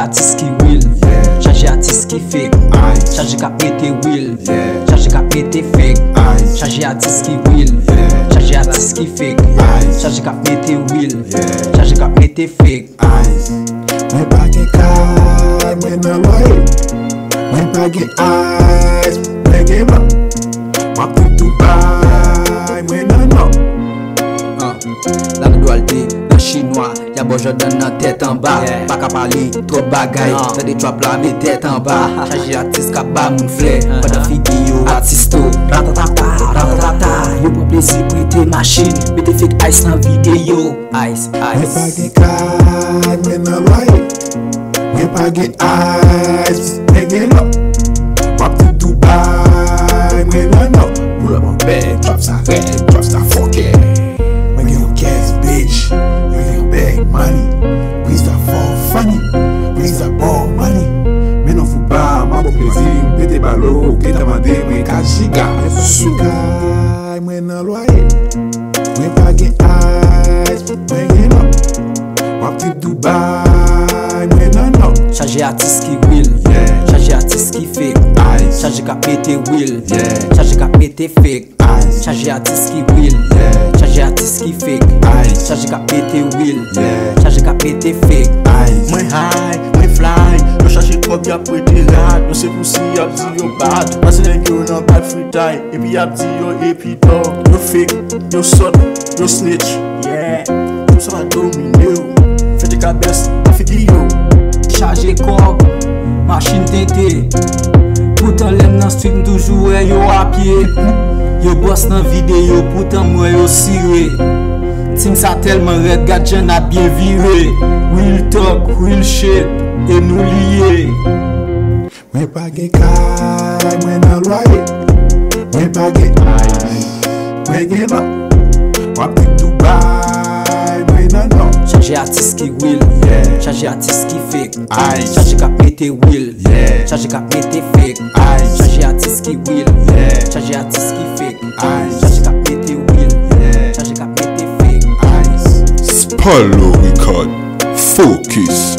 artiste qui will, changer artiste qui fake, changer cap mette will, changer cap mette fake, changer artiste qui will, changer artiste qui fake, changer cap mette will, changer cap mette fake. Mwen pa gen kay, mwen nan loye. Mwen pa gen eyes, mwen gen blan. Wap tout Dubai, mwen nan nan. La dualité, dans chinois, y'a bon Jordan dans tête en bas. Pas qu'à parler, trop bagaille. T'as des trois plats, mais tête en bas. Changer artiste, qu'à bas, mon frère. Pas de vidéo, artisto. Ratatata, ratatata. Yo pour plaisir, prêter machine. Mettez fake ice dans vidéo. Ice, Mwen pa ice. gen kay, mwen nan loye. Mwen pa gen eyes, mwen gen blan. Wap tout Dubai, mwen nan nan. Pull up on bed, drop sa red, drop sa fucking. Mwen gen yon cash, bitch. Mwen gen yon bag money. Please that for funny. Please that ball money. Men non fou ba, mwen bon plezir. Pete balo, ke ta mande mwen ka giga. Mwen pa gen kay, mwen nan loye. Mwen pa gen eyes, mwen gen blan. Wap tout Dubai, mwen nan nan. Changer artiste qui will, changer artiste qui fake, changer cap mette will, changer cap mette fake, changer artiste qui will, changer artiste qui fake, changer cap mette will, changer cap mette fake. Mwen high, mwen fly, yo chache kop ya prete rad. Yo se pou si ap di yo bad. Pase nen yo nan bad free time. Epi ap di yo epi dog. Yo fake, yo sot, yo snitch. Yeah, yo sa va domine yo. Fete ka best, pa figi yo. Changer corps, machine tente. Pourtant lem nan street m'toujou yo a pied. Yo boss nan vidéo, pourtant moi yo siré. Ting sa tellement red, gadjen a bien viré. Real talk, real shit, et nous lié. Mwen pa gen kay, mwen nan loye. Mwen pa gen eyes, mwen gen blan. Wap tout Dubai, mwen nan nan. Changer artiste qui will, changer artiste qui fake, Ice. changer cap mette will, changer cap mette fake, changer artiste qui will, changer artiste qui fake, changer cap mette will, changer cap mette fake. Spallo Record. Focus.